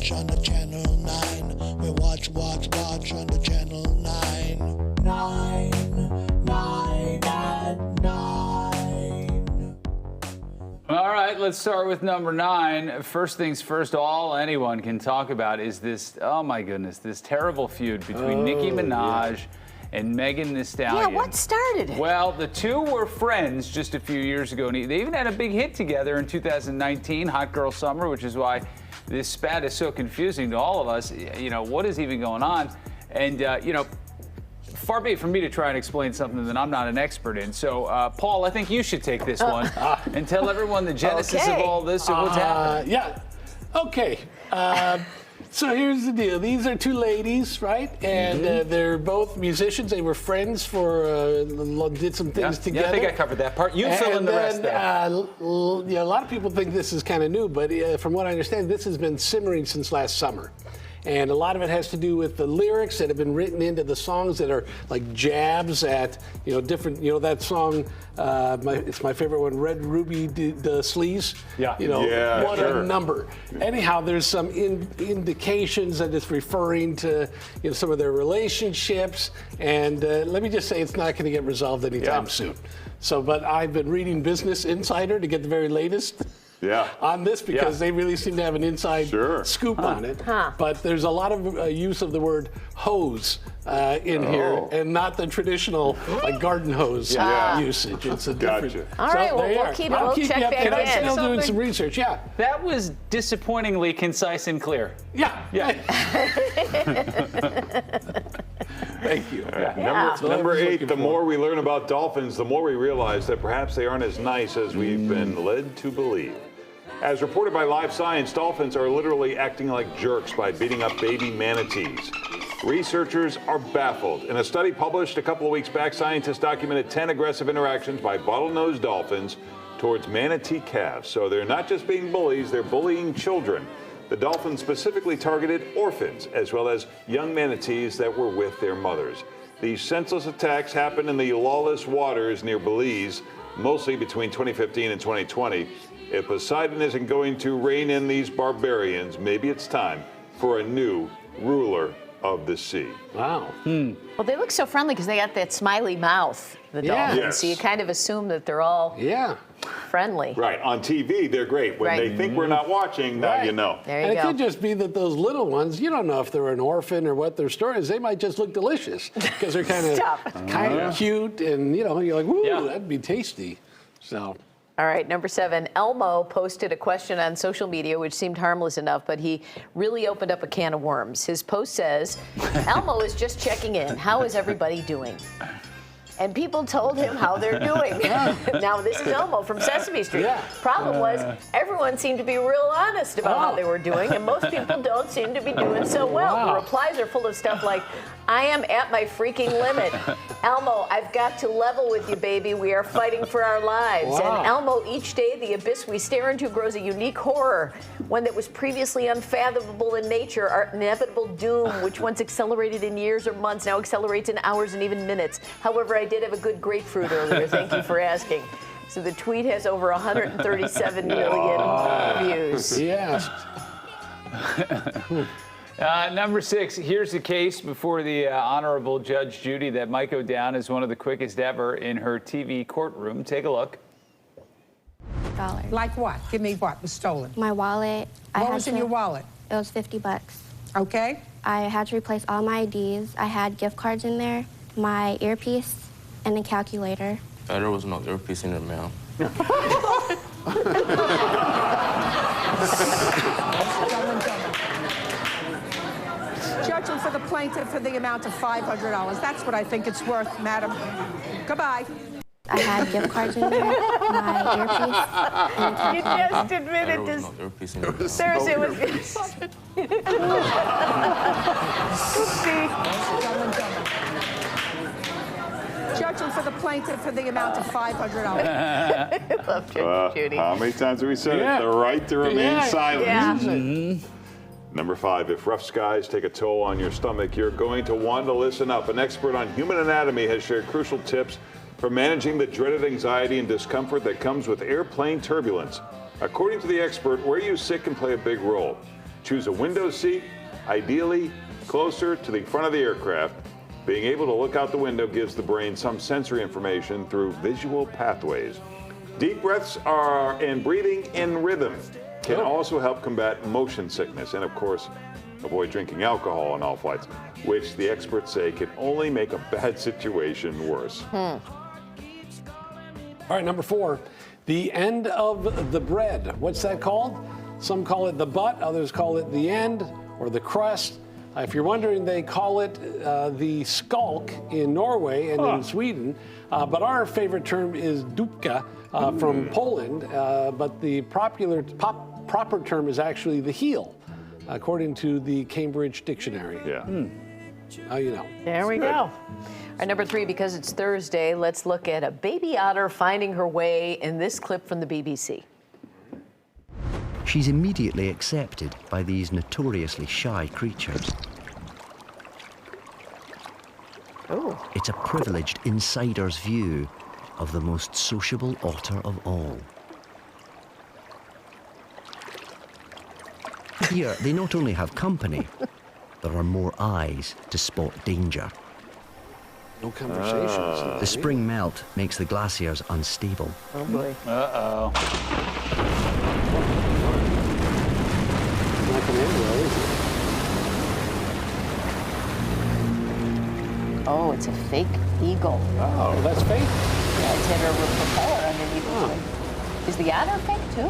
watch on the Channel 9. We watch on the Channel 9. 9 at 9. All right, let's start with number 9. First things first, all anyone can talk about is this, oh my goodness, this terrible feud between Nicki Minaj and Megan Thee Stallion. Yeah, what started it? Well, the two were friends just a few years ago, and they even had a big hit together in 2019, Hot Girl Summer, which is why this spat is so confusing to all of us. You know, what is even going on? And, you know, far be it from me to try and explain something that I'm not an expert in. So, Paul, I think you should take this one and tell everyone the genesis of all this and what's happening. Yeah. Okay. So here's the deal. These are two ladies, right? And they're both musicians. They were friends for, did some things together. Yeah, I think I covered that part. You fill in the rest there. Yeah, a lot of people think this is kind of new, but from what I understand, this has been simmering since last summer. And a lot of it has to do with the lyrics that have been written into the songs that are like jabs at, you know, different, you know, that song, it's my favorite one, Red Ruby the Sleaze. Yeah. You know, what sure. a number. Anyhow, there's some indications that it's referring to, you know, some of their relationships. And let me just say, it's not going to get resolved anytime soon. So, but I've been reading Business Insider to get the very latest. On this because they really seem to have an inside scoop on it. But there's a lot of use of the word hose in here and not the traditional like garden hose usage. It's a different. All right, well, we'll keep it. We'll check back in. I'm still doing some research. Yeah. That was disappointingly concise and clear. Yeah. Thank you. Number 8, the more we learn about dolphins, the more we realize that perhaps they aren't as nice as we've been led to believe. As reported by Live Science, dolphins are literally acting like jerks by beating up baby manatees. Researchers are baffled. In a study published a couple of weeks back, scientists documented 10 aggressive interactions by bottlenose dolphins towards manatee calves. So they're not just being bullies, they're bullying children. The dolphins specifically targeted orphans, as well as young manatees that were with their mothers. These senseless attacks happened in the lawless waters near Belize, mostly between 2015 and 2020. If Poseidon isn't going to rein in these barbarians, maybe it's time for a new ruler of the sea. Wow. Well, they look so friendly because they got that smiley mouth, the dolphins. Yes. So you kind of assume that they're all friendly. Right. On TV, they're great. When they think we're not watching, now you know. There you And go. it could just be that those little ones, you don't know if they're an orphan or what their story is. They might just look delicious because they're kind of cute, and you know, you're like, woo, that'd be tasty. So. All right, number 7, Elmo posted a question on social media which seemed harmless enough, but he really opened up a can of worms. His post says, Elmo is just checking in. How is everybody doing? And people told him how they're doing. Now, this is Elmo from Sesame Street. Problem was, everyone seemed to be real honest about how they were doing, and most people don't seem to be doing so well. The replies are full of stuff like, I am at my freaking limit. Elmo, I've got to level with you, baby. We are fighting for our lives. And Elmo, each day, the abyss we stare into grows a unique horror. One that was previously unfathomable in nature, our inevitable doom, which once accelerated in years or months, now accelerates in hours and even minutes. However, I did have a good grapefruit earlier. Thank you for asking. So the tweet has over 137 million views. Yes. Number 6, here's the case before the Honorable Judge Judy that might go down as one of the quickest ever in her TV courtroom. Take a look. $50. Like what? Give me what was stolen. My wallet. What was in your wallet? It was $50. Okay. I had to replace all my IDs. I had gift cards in there, my earpiece, and a calculator. There was no earpiece in there, ma'am. Judgment for the plaintiff for the amount of $500. That's what I think it's worth, madam. Goodbye. I had gift cards in there, my earpiece, and a You calculator. just admitted There was this. no earpiece in there, ma'am. Thursday was. Judgment for the plaintiff for the amount of $500. I love Judge Judy. How many times have we said it? The right to remain silent. Yeah. Number 5, if rough skies take a toll on your stomach, you're going to want to listen up. An expert on human anatomy has shared crucial tips for managing the dreaded anxiety and discomfort that comes with airplane turbulence. According to the expert, where you sit can play a big role. Choose a window seat, ideally closer to the front of the aircraft. Being able to look out the window gives the brain some sensory information through visual pathways. Deep breaths and breathing in rhythm can also help combat motion sickness. And of course, avoid drinking alcohol on all flights, which the experts say can only make a bad situation worse. All right, number 4, the end of the bread. What's that called? Some call it the butt, others call it the end or the crust. If you're wondering, they call it the skalk in Norway and in Sweden, but our favorite term is dupka from Poland, but the proper term is actually the heel, according to the Cambridge Dictionary. Yeah. How you know? There we go. All right, number 3, because it's Thursday, let's look at a baby otter finding her way in this clip from the BBC. She's immediately accepted by these notoriously shy creatures. Oh. It's a privileged insider's view of the most sociable otter of all. Here, they not only have company, there are more eyes to spot danger. No conversations. The spring melt makes the glaciers unstable. Oh boy. Uh-oh. Not gonna end well, is it? Oh, it's a fake eagle. Oh, that's fake. Yeah, it's had a propeller underneath its wing. Is the otter fake too?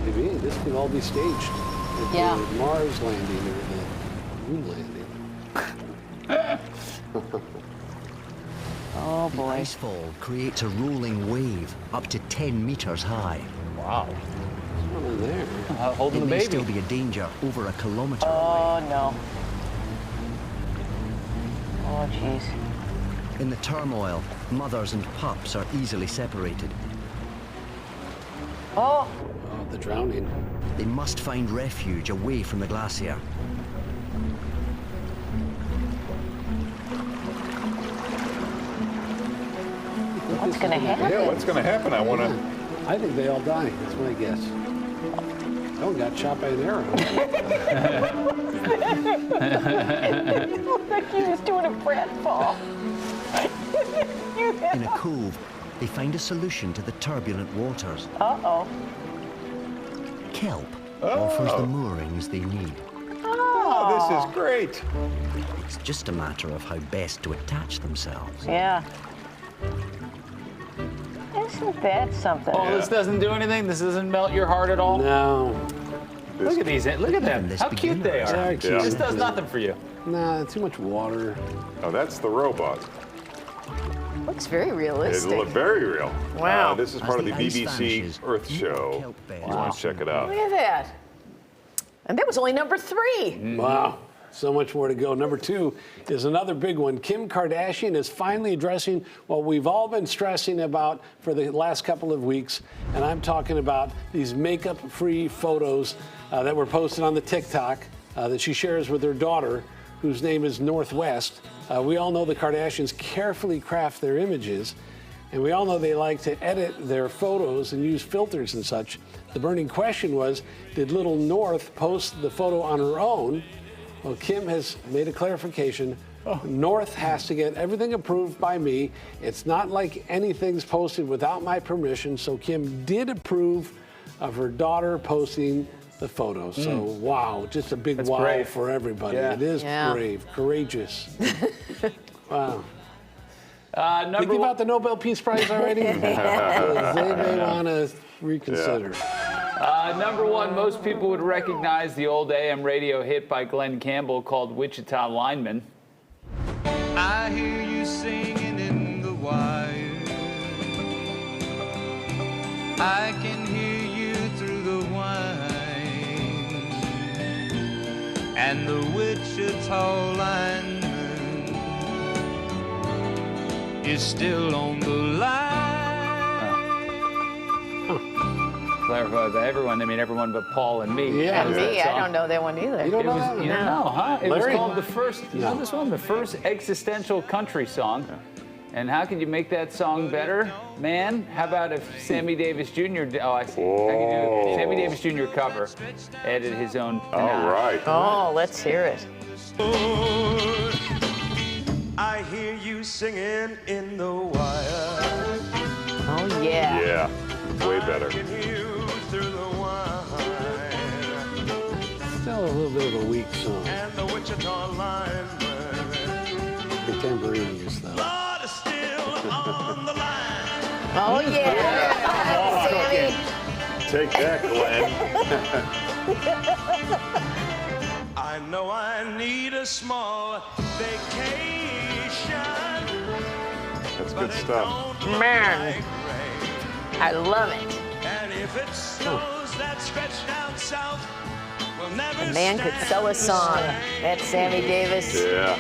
Maybe this could all be staged. Like Yeah. the Mars landing or the moon landing. Oh The boy. icefall creates a rolling wave up to 10 meters high. Wow. What's going on there? Holding It the may baby. still be a danger over a kilometre away. Oh no. Oh jeez. In the turmoil, mothers and pups are easily separated. Oh. Oh, the drowning. They must find refuge away from the glacier. What's gonna happen? Yeah, what's going to happen? I want to. I think they all die. That's my guess. No one got shot by an arrow. It looked like he was doing a pratfall. In a cove, they find a solution to the turbulent waters. Uh-oh. Kelp offers the moorings they need. Oh, this is great. It's just a matter of how best to attach themselves. Yeah. Isn't that something? Oh, this doesn't do anything? This doesn't melt your heart at all? No. Look at these. Look at them. Even this How cute they beginner are. They're cute. This does nothing for you. Nah, too much water. Oh, that's the robot. Looks very It realistic. looks very real. Wow. This is As part of the the ice BBC vanishes, Earth more show. kelp beds You want to check it out. Look at that. And that was only number 3. Wow. So much more to go. Number 2 is another big one. Kim Kardashian is finally addressing what we've all been stressing about for the last couple of weeks. And I'm talking about these makeup-free photos that were posted on the TikTok that she shares with her daughter, whose name is Northwest. We all know the Kardashians carefully craft their images. And we all know they like to edit their photos and use filters and such. The burning question was, did little North post the photo on her own? Well, Kim has made a clarification. North has to get everything approved by me. It's not like anything's posted without my permission. So Kim did approve of her daughter posting the photo. So wow, just a big wow brave. for everybody. Yeah. It is Yeah. brave, courageous. Wow. Number Thinking one. about the Nobel Peace Prize already? They may want to reconsider. Number 1, most people would recognize the old AM radio hit by Glenn Campbell called Wichita Lineman. I hear you singing in the wire. I can hear you through the wine. And the Wichita lineman is still on the line. Clarify by everyone, I mean everyone but Paul and me. Yeah. And me, I don't know that one either. You don't It know was, that one? you don't know, huh? It was Larry? called the first, you know this one? The first existential country song. And how could you make that song better, man? How about if Sammy Davis Jr. Oh, I see. How can you do it? Sammy Davis Jr. cover, added his own. All right. Oh, let's hear it. I hear you singing in the wire. Oh, yeah. Yeah, way better. Can hear you through the wine. Still a little bit of a weak song. And the Wichita lineman. The tambourine use, though. Lord is still on the line. Oh, yeah. Sammy. Take that, Glenn. I know I need a small vacation. That's good stuff. Man, I love it. And if it snows that stretch down south, we'll never A man could sell a song. That's Sammy Davis. Yeah.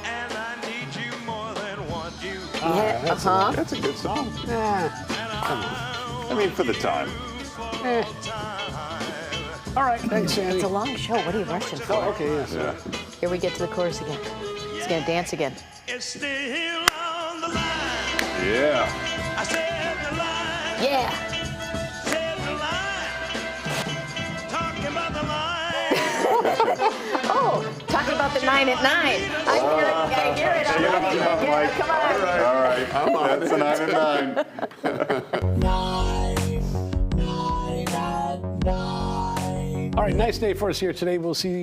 And I need you more than want you. Yeah, uh-huh. That's a good song. I mean, for the time. All right, thanks, Sandy. It's a long show. What are you rushing for? Oh, okay, yes. Yeah. Here we get to the chorus again. He's going to dance again. It's still on the line. Yeah. I said the line. Yeah. Said the line. Talking about the line. Oh, talking about the 9 at 9. I hear it. Take it up, Yeah, Mike. come on. All right. I'm on. That's a 9 and 9. 9 at 9. All right, nice day for us here today. We'll see you.